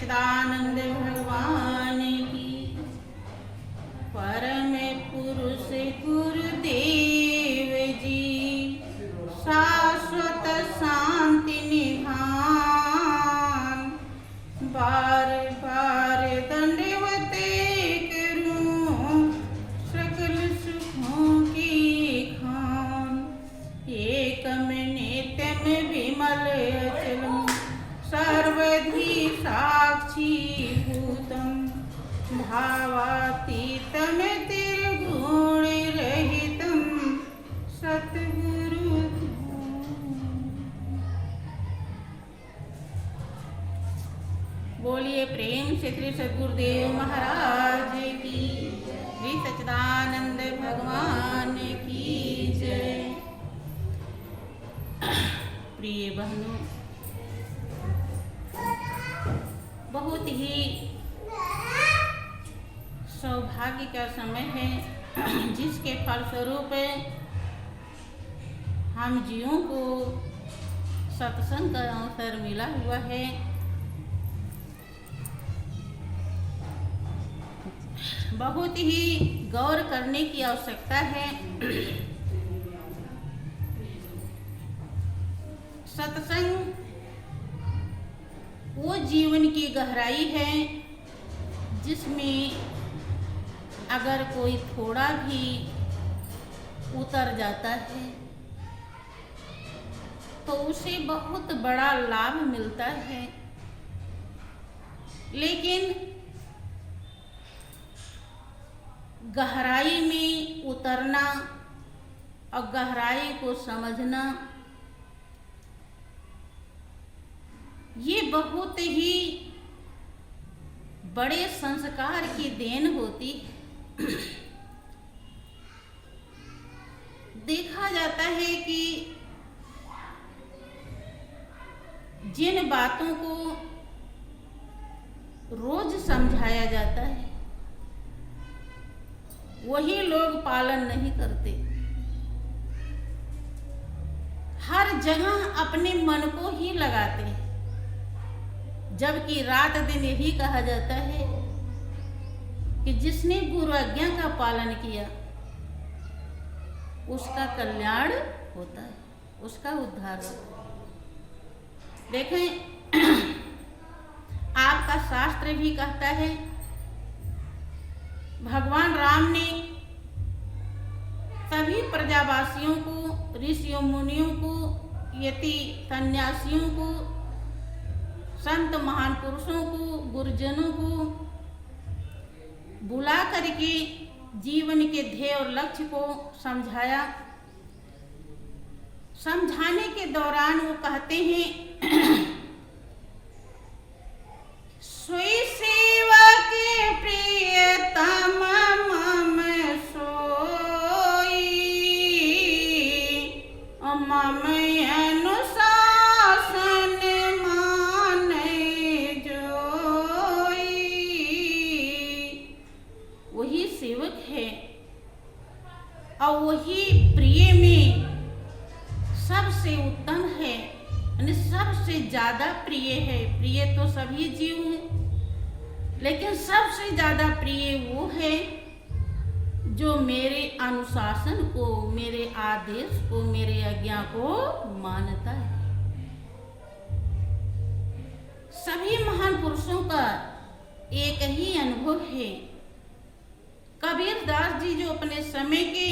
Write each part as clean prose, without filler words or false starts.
सच्चिदानंद भगवान की। परम पुरुष गुरुदेव जी शाश्वत शांति निधान। बार बार दंडवत करूं सकल सुखों की खान। एकम नित्यम विमल अचलम सर्वधि साक्षी भूतम। भावातीतम निर्गुण रहितम सतगुरु। बोलिए प्रेम से श्री सद्गुरुदेव महाराज की, श्री सच्चिदानंद भगवान की जय। प्रिय बहनों, बहुत ही सौभाग्य का समय है जिसके फलस्वरूप हम जीवों को सत्संग का अवसर मिला हुआ है। बहुत ही गौर करने की आवश्यकता है। सत्संग वो जीवन की गहराई है जिसमें अगर कोई थोड़ा भी उतर जाता है तो उसे बहुत बड़ा लाभ मिलता है। लेकिन गहराई में उतरना और गहराई को समझना ये बहुत ही बड़े संस्कार की देन होती है। देखा जाता है कि जिन बातों को रोज समझाया जाता है वही लोग पालन नहीं करते। हर जगह अपने मन को ही लगाते हैं, जबकि रात दिन यही कहा जाता है कि जिसने गुरु आज्ञा का पालन किया उसका कल्याण होता है, उसका उद्धार होता है। देखें, आपका शास्त्र भी कहता है, भगवान राम ने सभी प्रजावासियों को, ऋषियों मुनियों को, यति सन्यासियों को, संत महान पुरुषों को, गुरुजनों को बुला करके जीवन के ध्येय और लक्ष्य को समझाया। समझाने के दौरान वो कहते हैं, सोई सेवक प्रियतम मम सोई, मम अनुशासन माने जोई। वही सेवक है और वही प्रिय में सबसे उत्तम है, यानी सबसे ज्यादा प्रिय है। प्रिय तो सभी जीव हैं, लेकिन सबसे ज्यादा प्रिय वो है जो मेरे अनुशासन को, मेरे आदेश को, मेरे आज्ञा को मानता है। सभी महान पुरुषों का एक ही अनुभव है। कबीर दास जी जो अपने समय के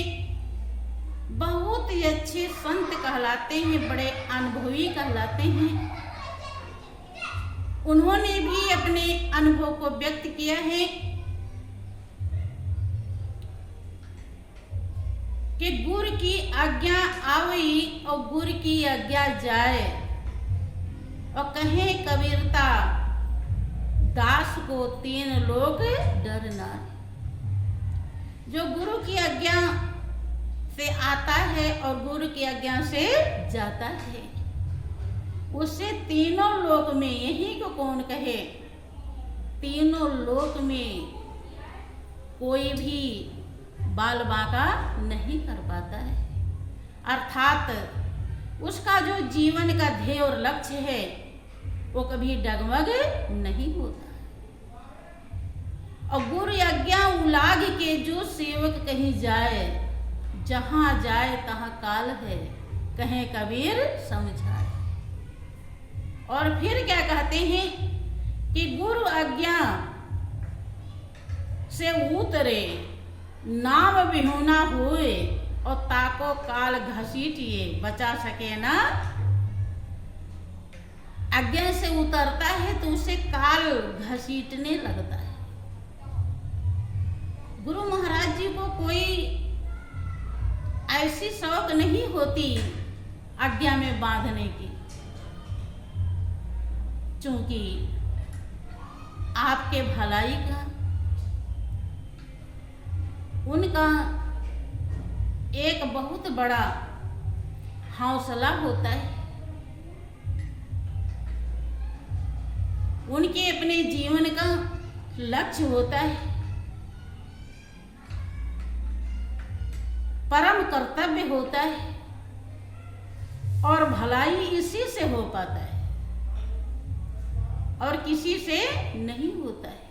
बहुत ही अच्छे संत कहलाते हैं, बड़े अनुभवी कहलाते हैं, उन्होंने भी अपने अनुभव को व्यक्त किया है कि गुरु की आज्ञा आवी और गुरु की आज्ञा जाए। और कहे कबीरता दास को तीन लोग डरना। जो गुरु की आज्ञा से आता है और गुरु की आज्ञा से जाता है, उसे तीनों लोक में, यही को कौन कहे, तीनों लोक में कोई भी बाल बांका नहीं कर पाता है। अर्थात उसका जो जीवन का ध्येय और लक्ष्य है वो कभी डगमग नहीं होता। और गुरु आज्ञा उलाग के जो सेवक कहीं जाए, जहां जाए तहां काल है, कहे कबीर समझाए। और फिर क्या कहते हैं कि गुरु आज्ञा से उतरे, नाम बिहुना हुए, और ताको काल घसीटिए, बचा सके ना। आज्ञा से उतरता है तो उसे काल घसीटने लगता है। गुरु महाराज जी को कोई ऐसी शौक नहीं होती आज्ञा में बांधने की, क्योंकि आपके भलाई का उनका एक बहुत बड़ा हौसला होता है। उनके अपने जीवन का लक्ष्य होता है, परम कर्तव्य होता है, और भलाई इसी से हो पाता है और किसी से नहीं होता है।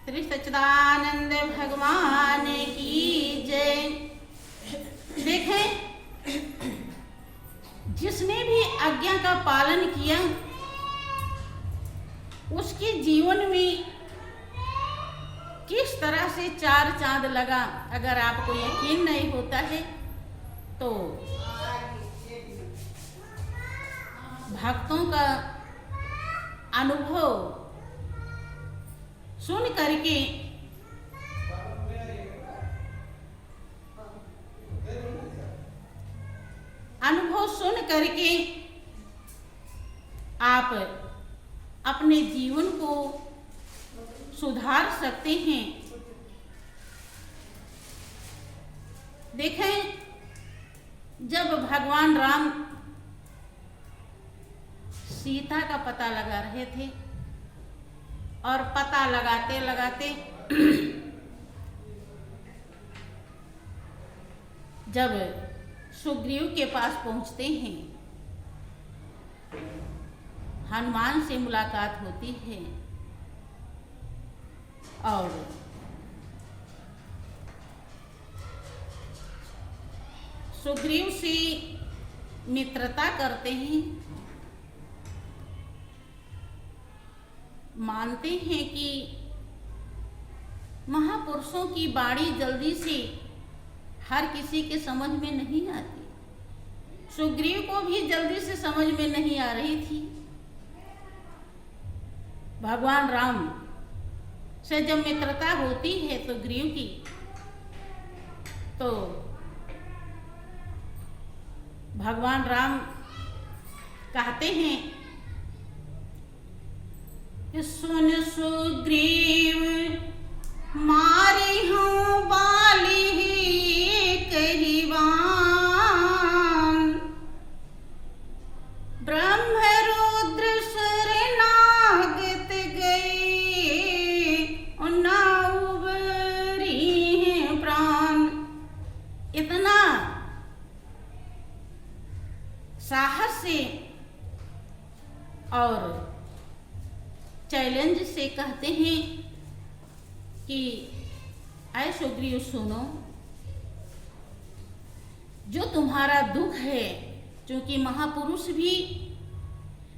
श्री सच्चिदानंद भगवान की जय। देखें, जिसने भी आज्ञा का पालन किया उसके जीवन में किस तरह से चार चांद लगा, अगर आपको यकीन नहीं होता है तो भक्तों का अनुभव सुन करके आप अपने जीवन को सुधार सकते हैं। देखें, जब भगवान राम सीता का पता लगा रहे थे और पता लगाते लगाते जब सुग्रीव के पास पहुंचते हैं, हनुमान से मुलाकात होती है और सुग्रीव से मित्रता करते हैं, मानते हैं कि महापुरुषों की बाणी जल्दी से हर किसी के समझ में नहीं आती। सुग्रीव को भी जल्दी से समझ में नहीं आ रही थी। भगवान राम से जब मित्रता होती है सुग्रीव की, तो भगवान राम कहते हैं कि सुन सुग्रीव मारे हूँ बाली कहिवान, ब्रह्म रुद्र शरणागत गए और ना उबरी हैं प्राण। इतना साहस से और चैलेंज से कहते हैं कि ऐ सुग्रीव सुनो, जो तुम्हारा दुख है, क्योंकि महापुरुष भी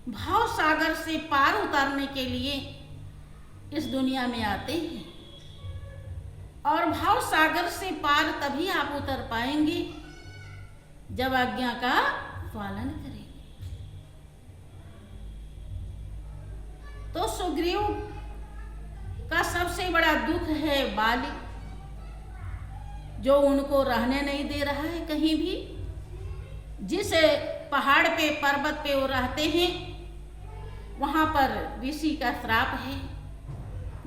भाव सागर से पार उतारने के लिए इस दुनिया में आते हैं, और भाव सागर से पार तभी आप उतर पाएंगे जब आज्ञा का पालन करेंगे। तो सुग्रीव का सबसे बड़ा दुख है बाली, जो उनको रहने नहीं दे रहा है कहीं भी। जिस पहाड़ पे, पर्वत पे वो रहते हैं, वहां पर ऋषि का श्राप है,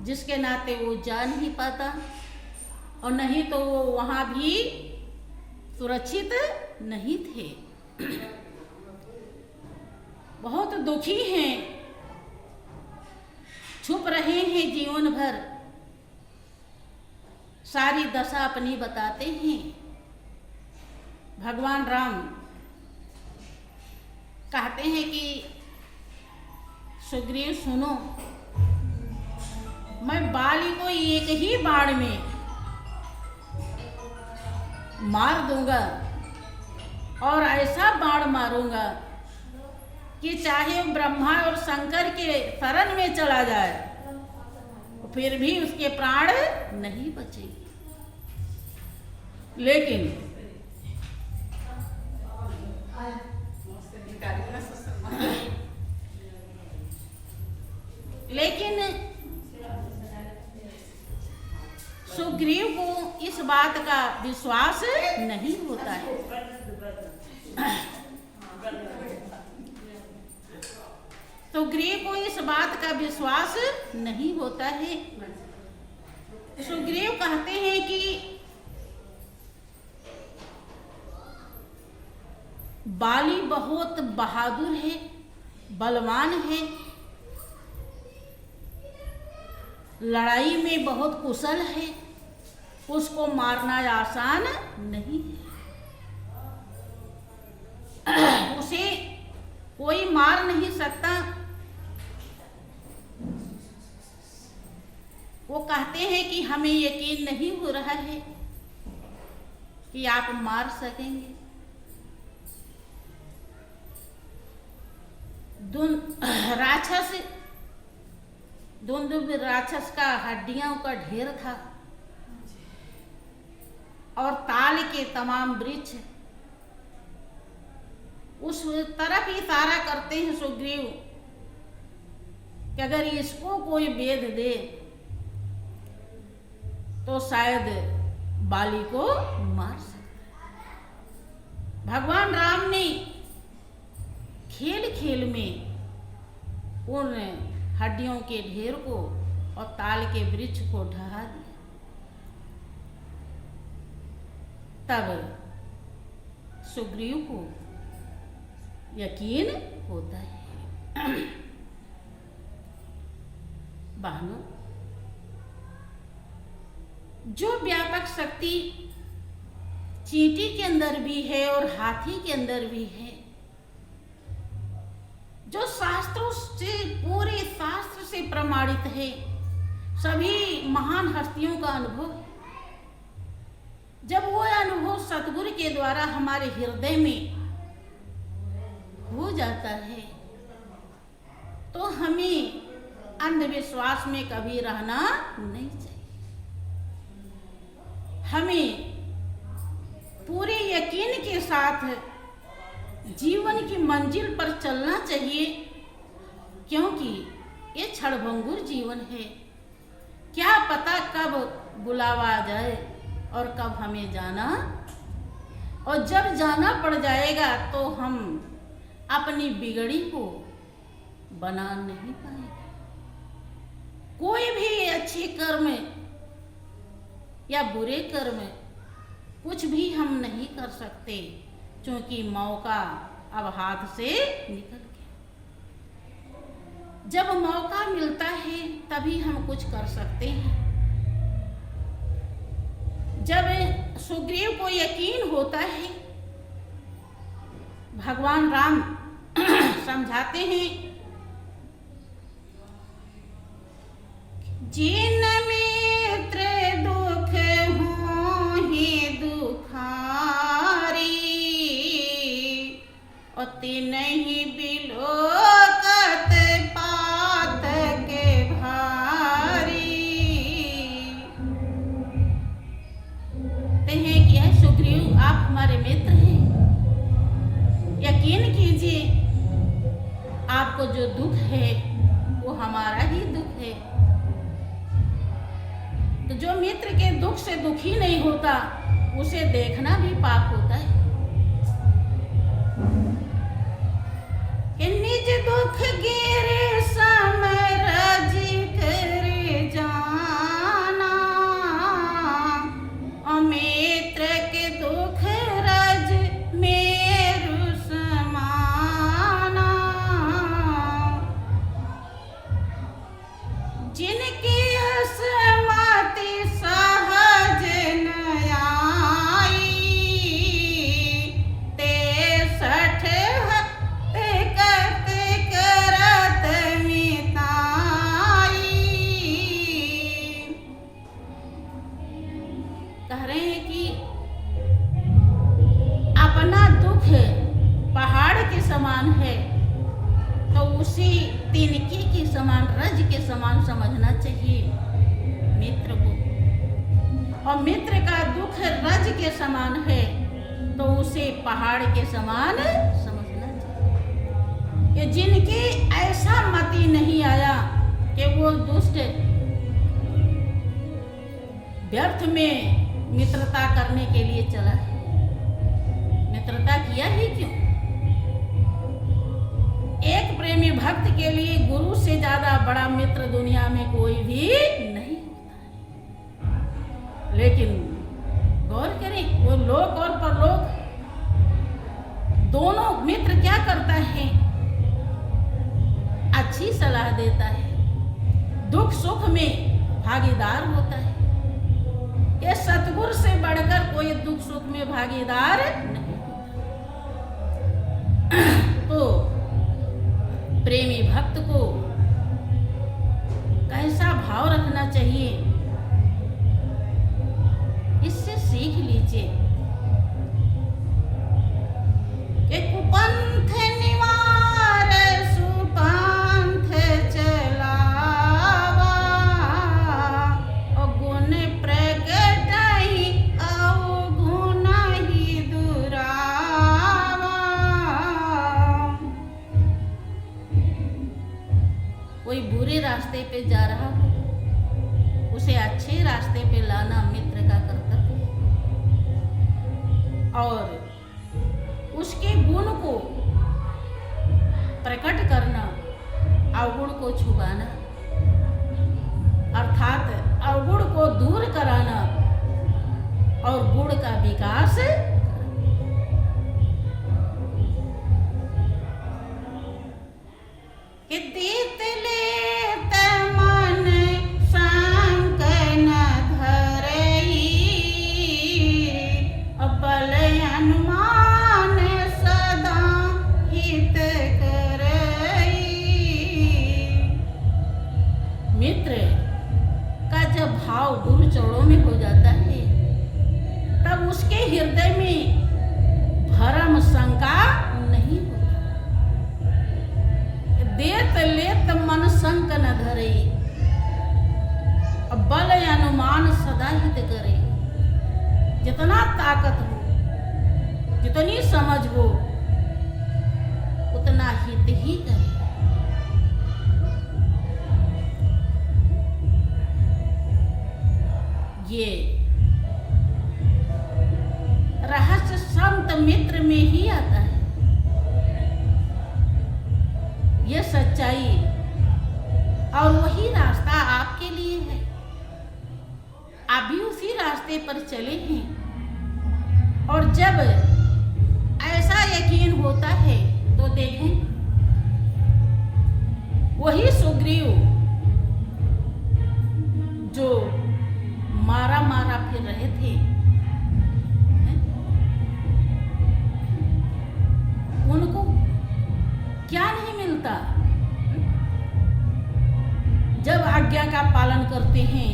जिसके नाते वो जा नहीं पाता, और नहीं तो वो वहां भी सुरक्षित नहीं थे। बहुत दुखी हैं, छुप रहे हैं जीवन भर, सारी दशा अपनी बताते हैं। भगवान राम कहते हैं कि सुग्रीव सुनो, मैं बाली को एक ही बाण में मार दूंगा और ऐसा बाण मारूंगा कि चाहे ब्रह्मा और शंकर के शरण में चला जाए फिर भी उसके प्राण नहीं बचेंगे। लेकिन सुग्रीव को इस बात का विश्वास नहीं होता है। सुग्रीव को इस बात का विश्वास नहीं होता है। सुग्रीव कहते हैं कि बाली बहुत बहादुर है, बलवान है, लड़ाई में बहुत कुशल है, उसको मारना आसान नहीं है, उसे कोई मार नहीं सकता। वो कहते हैं कि हमें यकीन नहीं हो रहा है कि आप मार सकेंगे। दुंदुभ राक्षस का हड्डियों का ढेर था और ताल के तमाम वृक्ष उस तरफ इशारा करते हैं सुग्रीव कि अगर इसको कोई वेद दे तो शायद बाली को मार सकता है। भगवान राम ने खेल खेल में उन हड्डियों के ढेर को और ताल के वृक्ष को ढहा दिया। तब सुग्रीव को यकीन होता है। बहनों, जो व्यापक शक्ति चींटी के अंदर भी है और हाथी के अंदर भी है, जो शास्त्रों से पूरे शास्त्र से प्रमाणित है, सभी महान हस्तियों का अनुभव है। जब वो अनुभव सतगुरु के द्वारा हमारे हृदय में हो जाता है तो हमें अंधविश्वास में कभी रहना नहीं चाहिए। हमें पूरे यकीन के साथ जीवन की मंजिल पर चलना चाहिए, क्योंकि ये क्षणभंगुर जीवन है। क्या पता कब बुलावा आ जाए और कब हमें जाना, और जब जाना पड़ जाएगा तो हम अपनी बिगड़ी को बना नहीं पाएंगे। कोई भी अच्छे कर्म या बुरे कर्म कुछ भी हम नहीं कर सकते, क्योंकि मौका अब हाथ से निकल गया। जब मौका मिलता है तभी हम कुछ कर सकते हैं। जब सुग्रीव को यकीन होता है, भगवान राम समझाते हैं, जिन मित्र दुख होहि दुखारी, और तिनहि बिलोकत पात के भारी। कहते हैं कि है सुग्रीव, आप हमारे मित्र हैं, यकीन कीजिए आपको जो दुख है वो हमारा ही दुख है। तो जो मित्र के दुख से दुखी नहीं होता उसे देखना भी पाप होता है। कि निज दुख गिरे समरज करे जाना, और मित्र के दुख रज मेरु समाना। जिनकी असमति सहज न आई, समान है तो उसी तिनके के समान, रज के समान समझना चाहिए मित्र को। और मित्र का दुख रज के समान है तो उसे पहाड़ के समान समझना चाहिए। कि जिनके ऐसा मति नहीं आया कि वो दुष्ट व्यर्थ में मित्रता करने के लिए चला है, मित्रता किया ही क्यों? एक प्रेमी भक्त के लिए गुरु से ज्यादा बड़ा मित्र दुनिया में कोई भी नहीं होता है। लेकिन गौर करें, वो लोक और परलोक दोनों मित्र क्या करता है? अच्छी सलाह देता है, दुख सुख में भागीदार होता है। ये सतगुरु से बढ़कर कोई दुख सुख में भागीदार नहीं होता। तो प्रेमी भक्त को कैसा भाव रखना चाहिए, इससे सीख लीजिए। कि कुपंथ निवार सुपंथ चलावा, और गुण प्रगटहि अवगुण ही दुरावा। कोई बुरे रास्ते पे जा रहा हो, उसे अच्छे रास्ते पे लाना मित्र का कर्तव्य है। और उसके गुण को प्रकट करना, अवगुण को छुपाना, अर्थात अवगुण को दूर कराना और गुण का विकास। कि देत लेत मन संग न धरई, बल अनुमान सदा हित करई। मित्र का जब भाव गुरु चरणों में हो जाता है तब उसके हृदय में भरम शंका नहीं होता। देत लेत मन संग न धरई, बल अनुमान सदा हित करे। जितना ताकत हो, जितनी समझ हो, उतना हित ही करे। ये रहस्य संत मित्र में ही आता है। ये सच्चाई और वही रास्ता आपके लिए है। आप भी उसी रास्ते पर चले हैं। और जब ऐसा यकीन होता है तो देखें, वही सुग्रीव जो मारा मारा फिर रहे थे, उनको क्या नहीं मिलता जब आज्ञा का पालन करते हैं।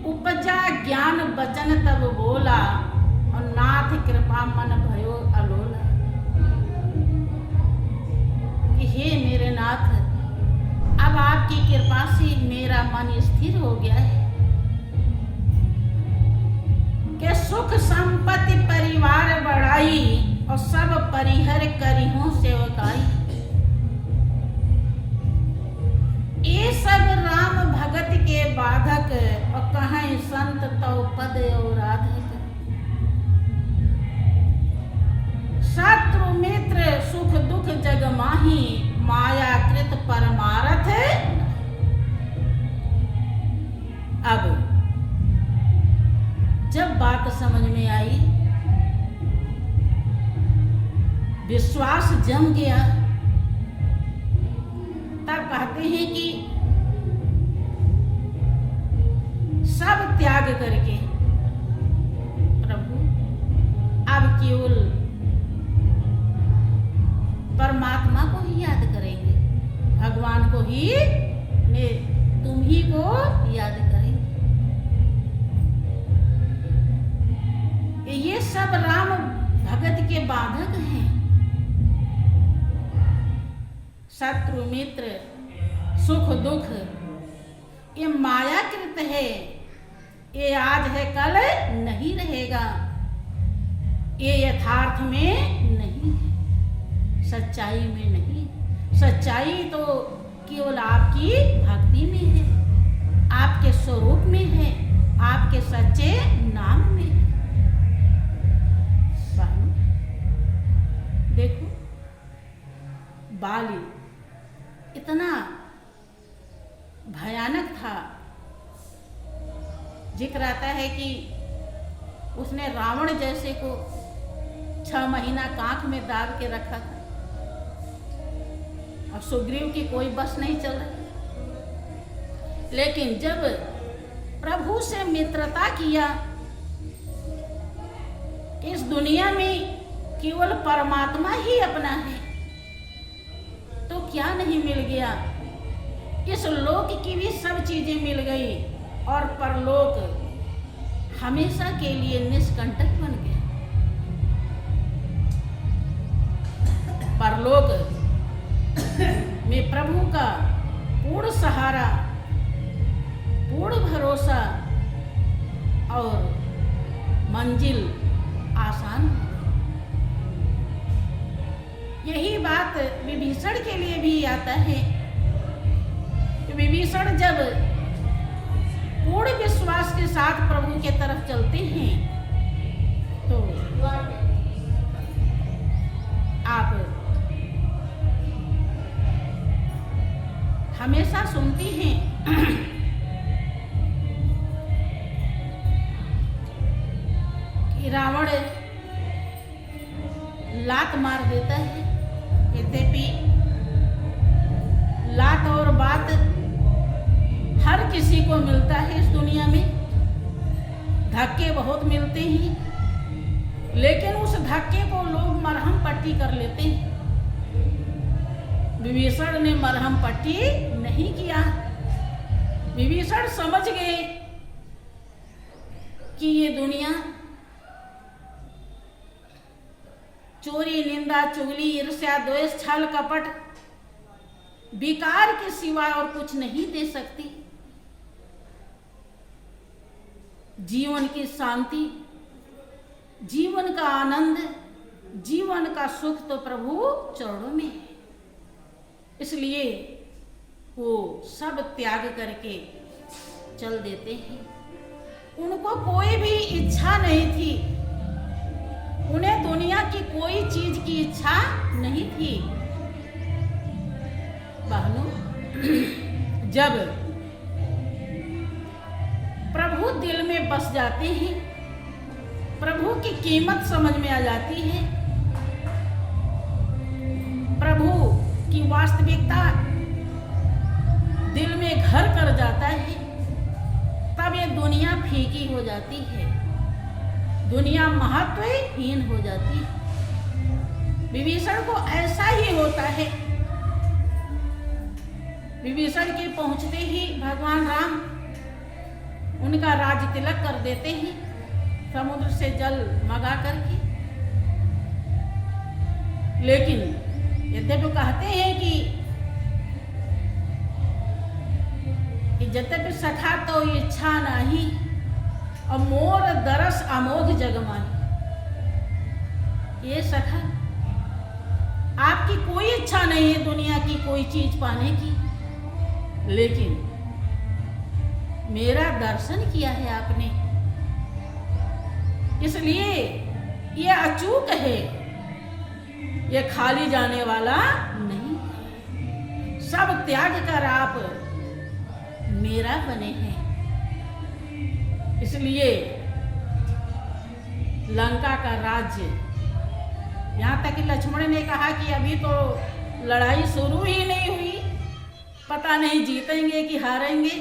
उपजा ज्ञान बचन तब बोला, और नाथ कृपा मन भयो अलोला। कि हे मेरे नाथ, अब आपकी कृपा से मेरा मन स्थिर हो गया है कि सुख संपत्ति परिवार बढ़ाई, और सब परिहर करिहूं सेवकाई। ये सब राम भगत के बाधक, और कहीं संत तो पद औराधक। शत्रु मित्र सुख दुख जग माही, माया कृत परमारथ। अब जब बात समझ में आई, विश्वास जम गया, तब कहते हैं कि सब त्याग करके प्रभु अब केवल परमात्मा को ही याद करेंगे, भगवान को ही, तुम ही को याद करेंगे। ये सब राम भगत के बाधक हैं। शत्रु मित्र सुख दुख ये मायाकृत है, ये आज है कल नहीं रहेगा, ये यथार्थ में नहीं है, सच्चाई में नहीं। सच्चाई तो केवल आपकी भक्ति में है, आपके स्वरूप में है, आपके सच्चे नाम में है। देखो बाली इतना भयानक था, जिक्र आता है कि उसने रावण जैसे को 6 महीना कांख में दाब के रखा था और सुग्रीव की कोई बस नहीं चल रही। लेकिन जब प्रभु से मित्रता किया, इस दुनिया में केवल परमात्मा ही अपना है, तो क्या नहीं मिल गया। इस लोक की भी सब चीजें मिल गई और परलोक हमेशा के लिए निष्कंटक बन गया। परलोक में प्रभु का पूर्ण सहारा, पूर्ण भरोसा और मंजिल आसान। यही बात विभीषण के लिए भी आता है। विभीषण जब पूर्ण विश्वास के साथ प्रभु के तरफ चलते हैं तो आप हमेशा सुनती हैं कि रावण लात मार देता है। यद्यपि लात और बात हर किसी को मिलता है इस दुनिया में, धक्के बहुत मिलते हैं, लेकिन उस धक्के को लोग मरहम पट्टी कर लेते हैं। विभीषण ने मरहम पट्टी नहीं किया। विभीषण समझ गए कि ये दुनिया चोरी, निंदा, चुगली, ईर्ष्या, द्वेष, छल, कपट, विकार के सिवा और कुछ नहीं दे सकती। जीवन की शांति, जीवन का आनंद, जीवन का सुख तो प्रभु चरणों में है। इसलिए वो सब त्याग करके चल देते हैं। उनको कोई भी इच्छा नहीं थी, उन्हें दुनिया की कोई चीज की इच्छा नहीं थी। बहनों, जब प्रभु दिल में बस जाते हैं, प्रभु की कीमत समझ में आ जाती है, प्रभु की वास्तविकता दिल में घर कर जाता है, तब ये दुनिया फीकी हो जाती है, दुनिया महत्वहीन हो जाती है। विभीषण को ऐसा ही होता है। विभीषण के पहुंचते ही भगवान राम उनका राज तिलक कर देते हैं, समुद्र से जल मंगा करके। लेकिन यद्यपि कहते हैं कि यद्यपि सखा तो इच्छा नहीं और मोर दरस अमोघ जगमानी। ये सखा, आपकी कोई इच्छा नहीं है दुनिया की कोई चीज पाने की, लेकिन मेरा दर्शन किया है आपने, इसलिए ये अचूक है, ये खाली जाने वाला नहीं। सब त्याग कर आप मेरा बने हैं। इसलिए लंका का राज्य, यहाँ तक कि लक्ष्मण ने कहा कि अभी तो लड़ाई शुरू ही नहीं हुई, पता नहीं जीतेंगे कि हारेंगे,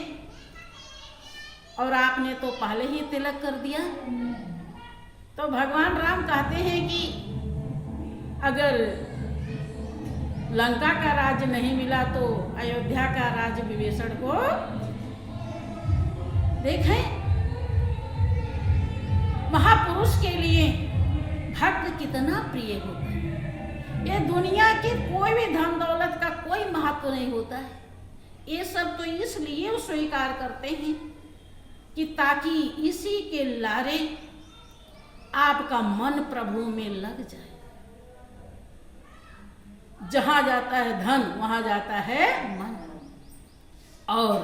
और आपने तो पहले ही तिलक कर दिया। तो भगवान राम कहते हैं कि अगर लंका का राज्य नहीं मिला तो अयोध्या का राज्य विभीषण को देखें। महापुरुष के लिए, भक्त की कितना प्रिय होता है। ये दुनिया की कोई भी धन दौलत का कोई महत्व नहीं होता है। ये सब तो इसलिए वो स्वीकार करते हैं कि ताकि इसी के लारे आपका मन प्रभु में लग जाए। जहां जाता है धन वहां जाता है मन, और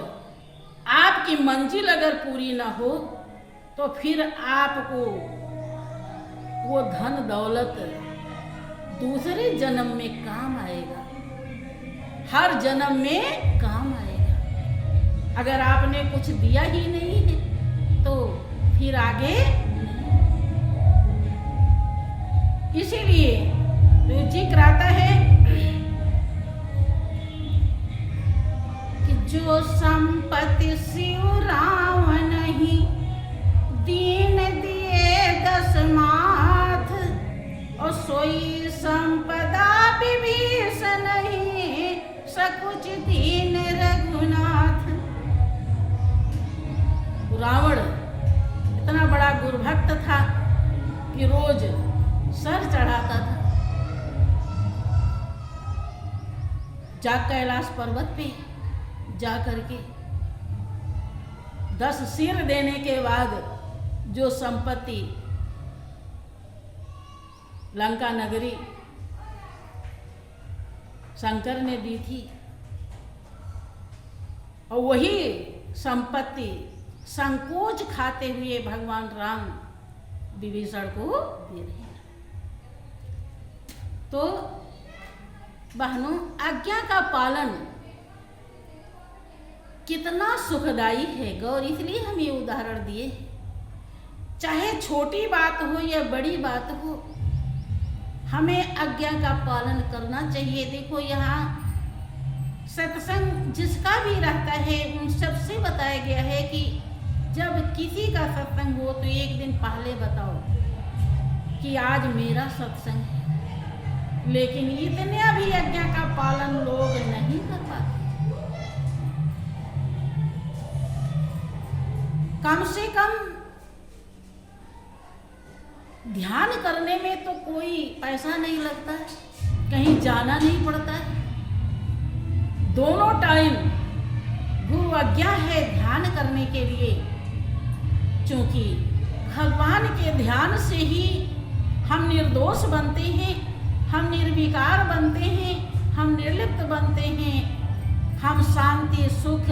आपकी मंजिल अगर पूरी ना हो तो फिर आपको वो धन दौलत दूसरे जन्म में काम आएगा, हर जन्म में काम आएगा। अगर आपने कुछ दिया ही नहीं है तो फिर आगे इसीलिए तो जिक्र आता है कि जो संपत्ति शिव रावण ही दीन दिए 10 माथ, और सोई संपदा विभीषण ही सकुच दीन रघुनाथ। रावण इतना बड़ा गुरुभक्त था कि रोज सर चढ़ाता था, जा कैलाश पर्वत पे जा करके 10 सिर देने के बाद जो संपत्ति लंका नगरी शंकर ने दी थी, और वही संपत्ति संकोच खाते हुए भगवान राम विभीषण को दे रहे हैं। तो बहनों, आज्ञा का पालन कितना सुखदायी है गौर, इसलिए हम ये उदाहरण दिए। चाहे छोटी बात हो या बड़ी बात हो, हमें आज्ञा का पालन करना चाहिए। देखो यहाँ सत्संग जिसका भी रहता है उन सबसे बताया गया है कि जब किसी का सत्संग हो तो एक दिन पहले बताओ कि आज मेरा सत्संग है। लेकिन इतने भी आज्ञा का पालन लोग नहीं कर पाते। कम से कम ध्यान करने में तो कोई पैसा नहीं लगता है, कहीं जाना नहीं पड़ता है। दोनों टाइम गुरु आज्ञा है ध्यान करने के लिए, क्योंकि भगवान के ध्यान से ही हम निर्दोष बनते हैं, हम निर्विकार बनते हैं, हम निर्लिप्त बनते हैं, हम शांति सुख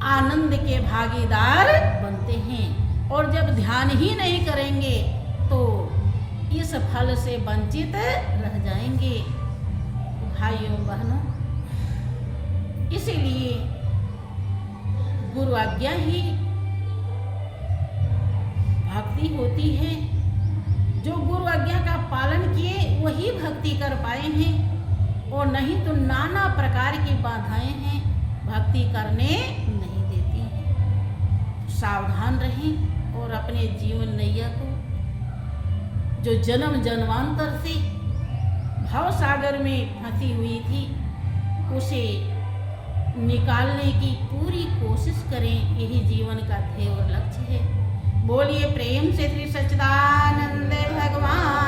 आनंद के भागीदार बनते हैं। और जब ध्यान ही नहीं करेंगे तो इस फल से वंचित रह जाएंगे। भाइयों बहनों, इसीलिए गुरु आज्ञा ही भक्ति होती है। जो गुरु आज्ञा का पालन किए वही भक्ति कर पाए हैं, और नहीं तो नाना प्रकार की बाधाएं हैं, भक्ति करने नहीं देती हैं। सावधान रहें और अपने जीवन नैया को जो जन्म जन्मांतर से भव सागर में फंसी हुई थी उसे निकालने की पूरी कोशिश करें। यही जीवन का ध्येय और लक्ष्य है। बोलिए प्रेम से श्री सच्चिदानंद भगवान